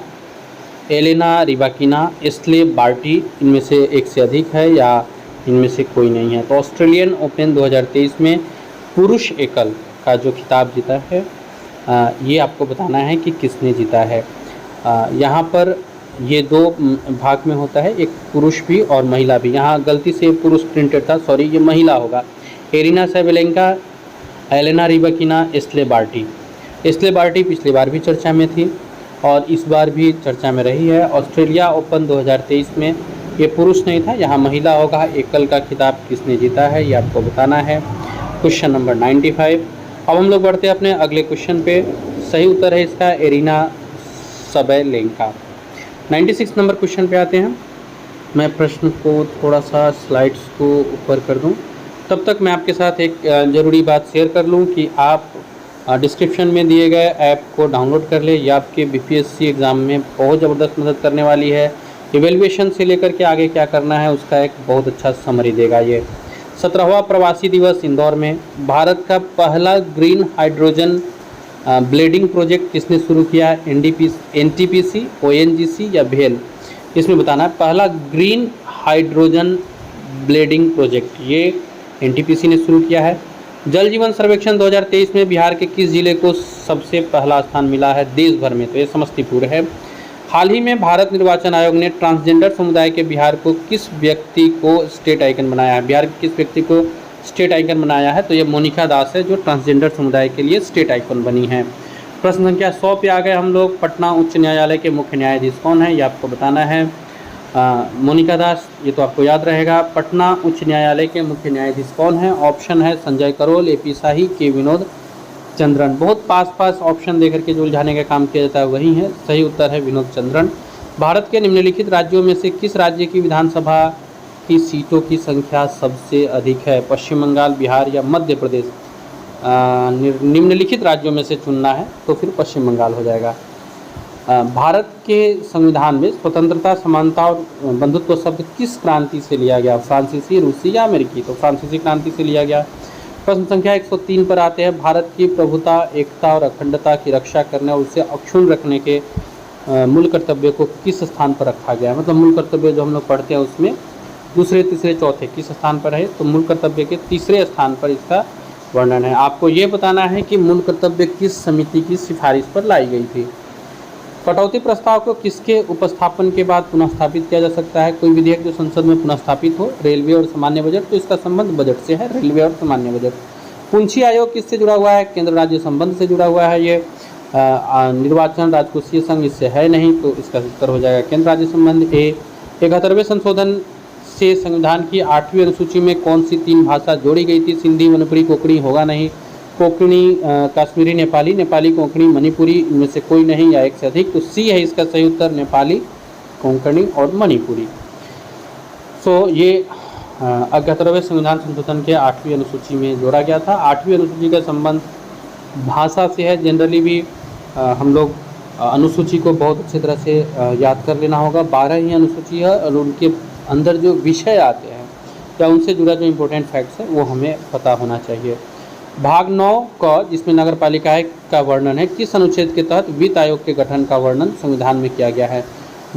[SPEAKER 1] Elena Rybakina, Ashleigh Barty? इनमें से एक से अधिक है या इनमें से कोई नहीं है? तो ऑस्ट्रेलियन ओपन 2023 में पुरुष एकल का जो खिताब जीता है ये आपको बताना है कि किसने जीता है। यहाँ पर ये दो भाग में होता है, एक पुरुष भी और महिला भी। यहाँ गलती से पुरुष प्रिंटेड था, सॉरी, ये महिला होगा। Aryna Sabalenka, Elena Rybakina, Ashleigh Barty. Ashleigh Barty पिछली बार भी चर्चा में थी और इस बार भी चर्चा में रही है। ऑस्ट्रेलिया ओपन 2023 में ये पुरुष नहीं था, यहाँ महिला होगा। एकल का खिताब किसने जीता है ये आपको बताना है। Question number 95। अब हम लोग बढ़ते हैं अपने अगले क्वेश्चन पे। सही उत्तर है इसका एरिना सबैलेंका। 96 नंबर क्वेश्चन पे आते हैं। मैं प्रश्न को थोड़ा सा स्लाइड्स को ऊपर कर दूं, तब तक मैं आपके साथ एक ज़रूरी बात शेयर कर लूं कि आप डिस्क्रिप्शन में दिए गए ऐप को डाउनलोड कर ले। ये आपके बीपीएससी एग्ज़ाम में बहुत ज़बरदस्त मदद करने वाली है। इवेल्युएशन से लेकर के आगे क्या करना है उसका एक बहुत अच्छा समरी देगा ये। 17वां प्रवासी दिवस इंदौर में। भारत का पहला ग्रीन हाइड्रोजन ब्लेडिंग प्रोजेक्ट किसने शुरू किया? एनटीपीसी, ओएनजीसी या भेल? इसमें बताना है। पहला ग्रीन हाइड्रोजन ब्लेडिंग प्रोजेक्ट ये एनटीपीसी ने शुरू किया है। जल जीवन सर्वेक्षण 2023 में बिहार के किस जिले को सबसे पहला स्थान मिला है देश भर में? तो ये समस्तीपुर है। हाल ही में भारत निर्वाचन आयोग ने ट्रांसजेंडर समुदाय के बिहार को किस व्यक्ति को स्टेट आइकन बनाया है? बिहार के किस व्यक्ति को स्टेट आइकन बनाया है? तो ये मोनिका दास है जो ट्रांसजेंडर समुदाय के लिए स्टेट आइकन बनी है। प्रश्न संख्या 100 पे आ गए हम लोग। पटना उच्च न्यायालय के मुख्य न्यायाधीश कौन है ये आपको बताना है। मोनिका दास, ये तो आपको याद रहेगा। पटना उच्च न्यायालय के मुख्य न्यायाधीश कौन है? ऑप्शन है संजय करोल, एपी शाही, के विनोद चंद्रन। बहुत पास ऑप्शन देकर के जो उलझाने का काम किया जाता है वही है। सही उत्तर है विनोद चंद्रन। भारत के निम्नलिखित राज्यों में से किस राज्य की विधानसभा की सीटों की संख्या सबसे अधिक है? पश्चिम बंगाल, बिहार या मध्य प्रदेश? निम्नलिखित राज्यों में से चुनना है तो फिर पश्चिम बंगाल हो जाएगा। भारत के संविधान में स्वतंत्रता, समानता और बंधुत्व शब्द किस क्रांति से लिया गया? फ्रांसीसी, रूसी या अमेरिकी? तो फ्रांसीसी क्रांति से लिया गया। प्रश्न संख्या 103 पर आते हैं। भारत की प्रभुता, एकता और अखंडता की रक्षा करने और उसे अक्षुण्ण रखने के मूल कर्तव्य को किस स्थान पर रखा गया? मतलब मूल कर्तव्य जो हम लोग पढ़ते हैं उसमें दूसरे, तीसरे, चौथे किस स्थान पर है? तो मूल कर्तव्य के तीसरे स्थान पर इसका वर्णन है। आपको ये बताना है कि मूल कर्तव्य किस समिति की सिफारिश पर लाई गई थी। कटौती प्रस्ताव को किसके उपस्थापन के बाद पुनः स्थापित किया जा सकता है? कोई विधेयक जो संसद में पुनः स्थापित हो। रेलवे और सामान्य बजट, तो इसका संबंध बजट से है, रेलवे और सामान्य बजट। पूंछी आयोग किससे जुड़ा हुआ है? केंद्र राज्य संबंध से जुड़ा हुआ है ये। निर्वाचन राजकोषीय संघ इससे है नहीं, तो इसका उत्तर हो जाएगा केंद्र राज्य संबंध ए। 71वें संशोधन से संविधान की 8वीं अनुसूची में कौन सी 3 भाषा जोड़ी गई थी? सिंधी, मणिपुरी, कोंकणी? होगा नहीं। कोंकणी, कश्मीरी, नेपाली, नेपाली, कोंकणी, मणिपुरी, इनमें से कोई नहीं या एक से अधिक। तो सी है इसका सही उत्तर, नेपाली, कोंकणी और मणिपुरी। सो ये 71वें संविधान संशोधन के 8वीं अनुसूची में जोड़ा गया था। 8वीं अनुसूची का संबंध भाषा से है। जनरली भी हम लोग अनुसूची को बहुत अच्छी तरह से याद कर लेना होगा। 12 ही अनुसूची है और उनके अंदर जो विषय आते हैं या उनसे जुड़ा जो इम्पोर्टेंट फैक्ट्स है वो हमें पता होना चाहिए। भाग 9 क, जिसमें नगर पालिकाएं का वर्णन है, किस अनुच्छेद के तहत वित्त आयोग के गठन का वर्णन संविधान में किया गया है?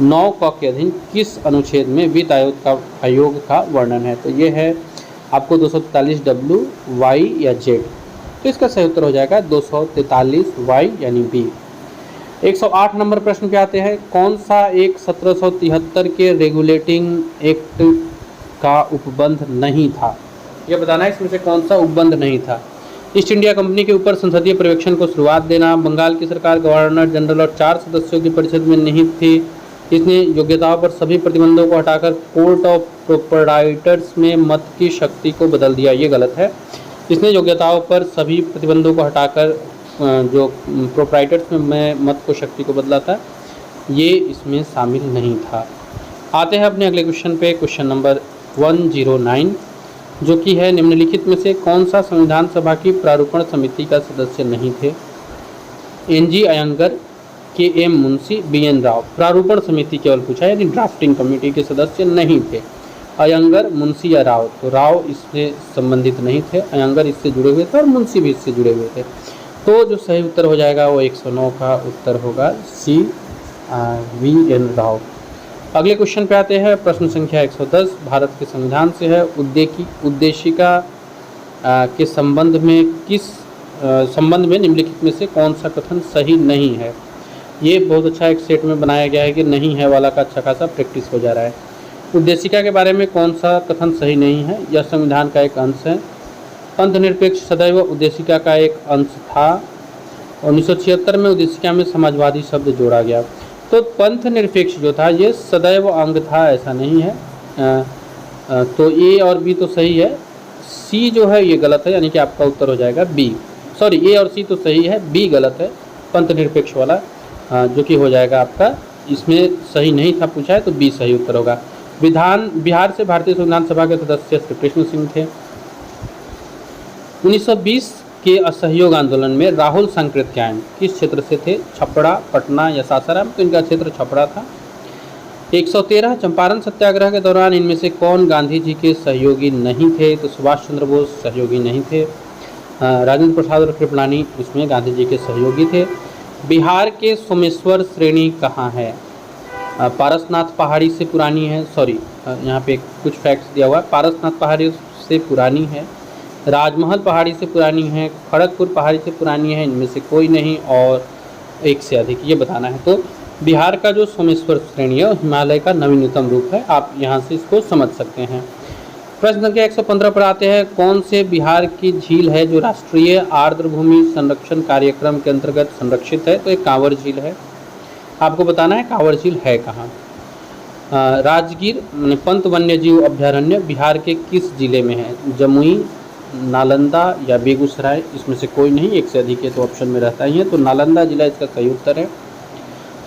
[SPEAKER 1] 9 क के अधीन किस अनुच्छेद में वित्त आयोग का वर्णन है? तो ये है आपको 243 W, Y या Z। तो इसका सही उत्तर हो जाएगा 243 Y यानी बी। 108 नंबर प्रश्न पे आते हैं। कौन सा एक 1773 के रेगुलेटिंग एक्ट का उपबंध नहीं था? यह बताना है इसमें से कौन सा उपबंध नहीं था। ईस्ट इंडिया कंपनी के ऊपर संसदीय पर्यवेक्षण को शुरुआत देना। बंगाल की सरकार गवर्नर जनरल और 4 सदस्यों की परिषद में निहित थी। इसने योग्यताओं पर सभी प्रतिबंधों को हटाकर कोर्ट ऑफ प्रोप्राइटर्स में मत की शक्ति को बदल दिया। ये गलत है। इसने योग्यताओं पर सभी प्रतिबंधों को हटाकर जो प्रोप्राइटर्स में मत को शक्ति को बदला था, ये इसमें शामिल नहीं था। आते हैं अपने अगले क्वेश्चन पे। क्वेश्चन नंबर 109 जो कि है, निम्नलिखित में से कौन सा संविधान सभा की प्रारूपण समिति का सदस्य नहीं थे? एनजी अयंगर, के एम मुंशी, बीएन राव। प्रारूपण समिति केवल पूछा, यानी ड्राफ्टिंग कमेटी के सदस्य नहीं थे। अयंगर, मुंशी या राव? तो राव इससे संबंधित नहीं थे, अयंगर इससे जुड़े हुए थे और मुंशी भी इससे जुड़े हुए थे। तो जो सही उत्तर हो जाएगा वो 109 का उत्तर होगा सी, वी.एन. राव। अगले क्वेश्चन पे आते हैं। प्रश्न संख्या 110 भारत के संविधान से है। उद्देशिका के संबंध में किस संबंध में निम्नलिखित में से कौन सा कथन सही नहीं है। ये बहुत अच्छा एक सेट में बनाया गया है कि नहीं है वाला का अच्छा खासा प्रैक्टिस हो जा रहा है। उद्देशिका के बारे में कौन सा कथन सही नहीं है। यह संविधान का एक अंश है। पंथ निरपेक्ष सदैव उद्देशिका का एक अंश था। 1976 में उद्देशिका में समाजवादी शब्द जोड़ा गया। तो पंथ निरपेक्ष जो था ये सदैव अंग था, ऐसा नहीं है। तो ए और बी तो सही है, सी जो है ये गलत है, यानी कि आपका उत्तर हो जाएगा बी। सॉरी, ए और सी तो सही है, बी गलत है, पंथ निरपेक्ष वाला जो कि हो जाएगा आपका, इसमें सही नहीं था पूछा है तो बी सही उत्तर होगा। बिहार से भारतीय संविधान सभा के सदस्य श्री कृष्ण सिंह थे। 1920 के असहयोग आंदोलन में राहुल सांकृत्यायन किस क्षेत्र से थे? छपरा, पटना या सासाराम? तो इनका क्षेत्र छपरा था। 113 चंपारण सत्याग्रह के दौरान इनमें से कौन गांधी जी के सहयोगी नहीं थे? तो सुभाष चंद्र बोस सहयोगी नहीं थे। राजेंद्र प्रसाद और कृपलानी इसमें गांधी जी के सहयोगी थे। बिहार के सोमेश्वर श्रेणी कहाँ है? पारसनाथ पहाड़ी से पुरानी है, सॉरी यहाँ पे कुछ फैक्ट्स दिया हुआ है। पारसनाथ पहाड़ी से पुरानी है, राजमहल पहाड़ी से पुरानी है, खड़गपुर पहाड़ी से पुरानी है, इनमें से कोई नहीं और एक से अधिक, ये बताना है। तो बिहार का जो सोमेश्वर श्रेणी है हिमालय का नवीनतम रूप है, आप यहाँ से इसको समझ सकते हैं। प्रश्न संख्या 115 पर आते हैं। कौन से बिहार की झील है जो राष्ट्रीय आर्द्र भूमि संरक्षण कार्यक्रम के अंतर्गत संरक्षित है? तो एक कांवर झील है। आपको बताना है कांवर झील है कहाँ। राजगीर पंत वन्यजीव अभ्यारण्य बिहार के किस जिले में है? जमुई, नालंदा या बेगूसराय? इसमें से कोई नहीं, एक से अधिक है तो ऑप्शन में रहता ही है, तो नालंदा जिला इसका सही उत्तर है।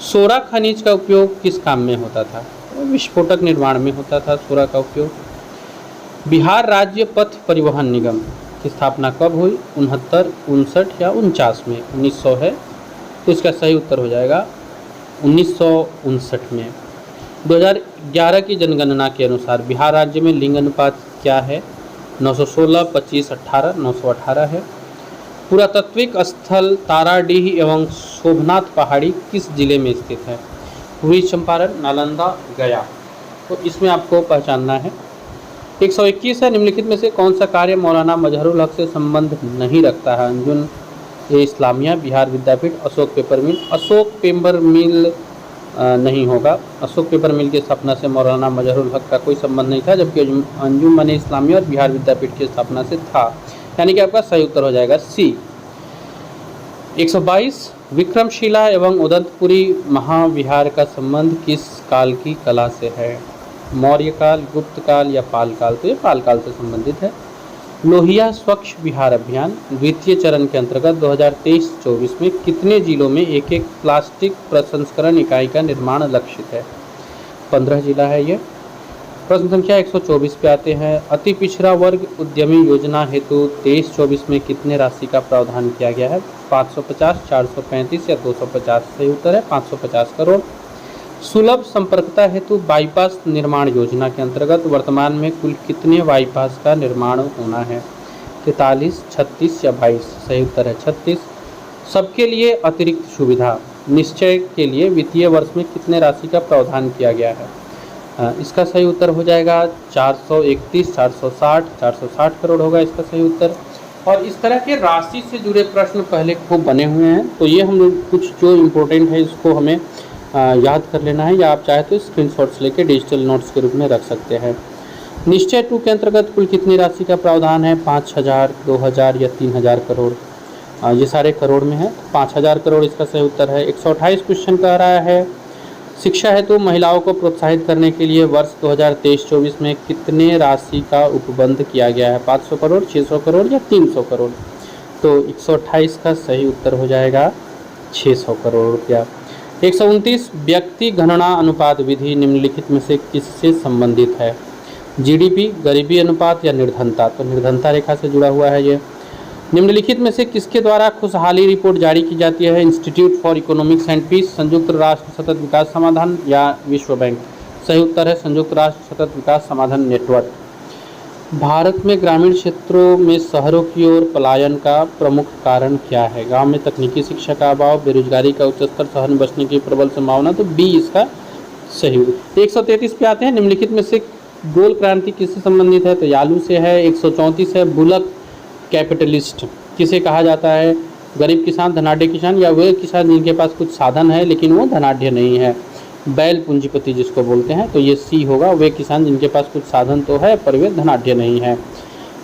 [SPEAKER 1] सोरा खनिज का उपयोग किस काम में होता था? विस्फोटक निर्माण में होता था सोरा का उपयोग। बिहार राज्य पथ परिवहन निगम की स्थापना कब हुई? 69, 59 या 49 में? 1900 है तो इसका सही उत्तर हो जाएगा 1959 में। 2011 की जनगणना के अनुसार बिहार राज्य में लिंग अनुपात क्या है? 916, 25, 18, 918 है। पुरातात्विक स्थल ताराडीह एवं शोभनाथ पहाड़ी किस जिले में स्थित है? पूर्वी चंपारण, नालंदा, गया? तो इसमें आपको पहचानना है। 121 है। निम्नलिखित में से कौन सा कार्य मौलाना मजहरुल हक से संबंध नहीं रखता है? अंजुम ए इस्लामिया, बिहार विद्यापीठ, अशोक पेपर मिल? अशोक पेपर मिल नहीं होगा। अशोक पेपर मिल की स्थापना से मौलाना मजहरुल हक का कोई संबंध नहीं था, जबकि अंजुम ए इस्लामिया और बिहार विद्यापीठ की स्थापना से था, यानी कि आपका सही उत्तर हो जाएगा सी। 122 विक्रमशिला एवं उदंतपुरी महाविहार का संबंध किस काल की कला से है? मौर्य काल, गुप्त काल या पाल काल? तो ये पाल काल से संबंधित है। लोहिया स्वच्छ बिहार अभियान द्वितीय चरण के अंतर्गत 2023-24 में कितने जिलों में एक एक प्लास्टिक प्रसंस्करण इकाई का निर्माण लक्षित है? 15 जिला है ये। प्रश्न संख्या 124 पे आते हैं। अति पिछड़ा वर्ग उद्यमी योजना हेतु 23-24 में कितने राशि का प्रावधान किया गया है? 550, 435 या 250? सही उत्तर है 550 करोड़। सुलभ संपर्कता हेतु बाईपास निर्माण योजना के अंतर्गत वर्तमान में कुल कितने बाईपास का निर्माण होना है? 43, 36 या 22? सही उत्तर है 36। सबके लिए अतिरिक्त सुविधा निश्चय के लिए वित्तीय वर्ष में कितने राशि का प्रावधान किया गया है? इसका सही उत्तर हो जाएगा 431, 460, 460 करोड़ होगा इसका सही उत्तर। और इस तरह के राशि से जुड़े प्रश्न पहले खूब बने हुए हैं, तो ये हम लोग कुछ जो इम्पोर्टेंट है इसको हमें याद कर लेना है, या आप चाहे तो स्क्रीनशॉट्स लेके डिजिटल नोट्स के रूप में रख सकते हैं। निश्चय 2 के अंतर्गत कुल कितनी राशि का प्रावधान है? 5000, 2000 या 3000 करोड़? ये सारे करोड़ में है, 5000 करोड़ इसका सही उत्तर है। 128 क्वेश्चन कह रहा है शिक्षा हेतु महिलाओं को प्रोत्साहित करने के लिए वर्ष 2023-24 में कितने राशि का उपबंध किया गया है? 500 करोड़, 600 करोड़ या 300 करोड़? तो 128 का सही उत्तर हो जाएगा 600 करोड़ रुपया। 129 व्यक्ति गणना अनुपात विधि निम्नलिखित में से किससे संबंधित है? जीडीपी, गरीबी अनुपात या निर्धनता? तो निर्धनता रेखा से जुड़ा हुआ है ये। निम्नलिखित में से किसके द्वारा खुशहाली रिपोर्ट जारी की जाती है? Institute for Economics and Peace, संयुक्त राष्ट्र सतत विकास समाधान या विश्व बैंक? सही उत्तर है संयुक्त राष्ट्र सतत विकास समाधान नेटवर्क। भारत में ग्रामीण क्षेत्रों में शहरों की ओर पलायन का प्रमुख कारण क्या है? गांव में तकनीकी शिक्षा का अभाव, बेरोजगारी का उच्च स्तर, शहर में बसने की प्रबल संभावना? तो बी इसका सही। 133 पे आते हैं। निम्नलिखित में से गोल क्रांति किससे संबंधित है? तो यालू से है। 134 है बुलक कैपिटलिस्ट किसे कहा जाता है? गरीब किसान, धनाढ़ किसान, या वे किसान जिनके पास कुछ साधन है लेकिन वो धनाढ़ नहीं है, बैल पूंजीपति जिसको बोलते हैं। तो ये सी होगा, वे किसान जिनके पास कुछ साधन तो है पर वे धनाढ़ नहीं है।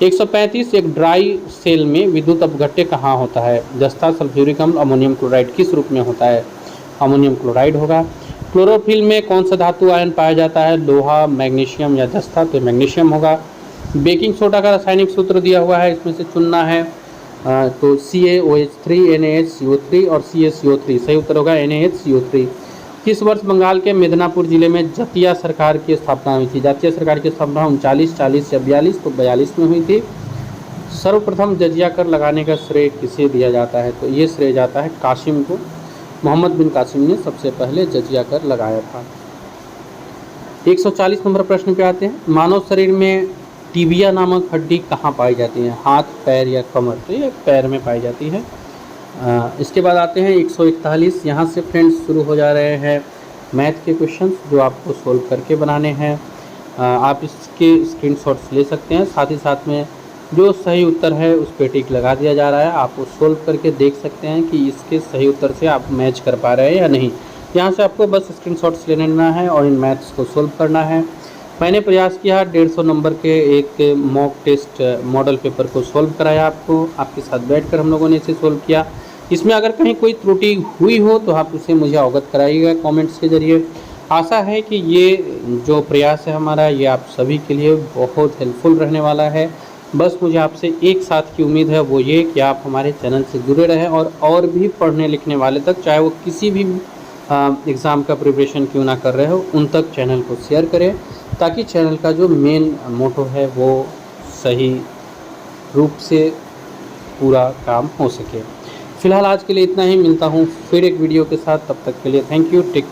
[SPEAKER 1] 135 एक ड्राई सेल में विद्युत अपघट्य कहाँ होता है? जस्ता, सल्फ्यूरिक अम्ल, अमोनियम क्लोराइड, किस रूप में होता है? अमोनियम क्लोराइड होगा। क्लोरोफिल में कौन सा धातु आयन पाया जाता है? लोहा, मैग्नीशियम या जस्ता? तो मैग्नीशियम होगा। बेकिंग सोडा का रासायनिक सूत्र दिया हुआ है, इसमें से चुनना है। तो CaOH3 NaHCO3 और CaCO3, सही उत्तर होगा NaHCO3। किस वर्ष बंगाल के मिदनापुर जिले में जातीय सरकार की स्थापना हुई थी? जातीय सरकार की स्थापना 39, 40 या 42? तो 42 में हुई थी। सर्वप्रथम जजिया कर लगाने का श्रेय किसे दिया जाता है? तो ये श्रेय जाता है कासिम को। मोहम्मद बिन कासिम ने सबसे पहले जजिया कर लगाया था। 140 नंबर प्रश्न पे आते हैं। मानव शरीर में टिबिया नामक हड्डी कहाँ पाई जाती है? हाथ, पैर या कमर? तो ये पैर में पाई जाती है। इसके बाद आते हैं 141। यहाँ से फ्रेंड्स शुरू हो जा रहे हैं मैथ के क्वेश्चंस जो आपको सोल्व करके बनाने हैं। आप इसके स्क्रीनशॉट्स ले सकते हैं, साथ ही साथ में जो सही उत्तर है उस पर टिक लगा दिया जा रहा है। आप वो सोल्व करके देख सकते हैं कि इसके सही उत्तर से आप मैच कर पा रहे हैं या नहीं। यहाँ से आपको बस स्क्रीनशॉट्स ले लेना है और इन मैथ्स को सोल्व करना है। मैंने प्रयास किया 150 नंबर के एक मॉक टेस्ट मॉडल पेपर को सोल्व कराया, आपके साथ बैठकर हम लोगों ने इसे सोल्व किया। इसमें अगर कहीं कोई त्रुटि हुई हो तो आप उसे मुझे अवगत कराइएगा कमेंट्स के ज़रिए। आशा है कि ये जो प्रयास है हमारा, ये आप सभी के लिए बहुत हेल्पफुल रहने वाला है। बस मुझे आपसे एक साथ की उम्मीद है, वो ये कि आप हमारे चैनल से जुड़े रहें और भी पढ़ने लिखने वाले तक, चाहे वो किसी भी एग्ज़ाम का प्रिपरेशन क्यों ना कर रहे हो, उन तक चैनल को शेयर करें, ताकि चैनल का जो मेन मोटो है वो सही रूप से पूरा काम हो सके। फ़िलहाल आज के लिए इतना ही, मिलता हूँ फिर एक वीडियो के साथ, तब तक के लिए थैंक यू। टेक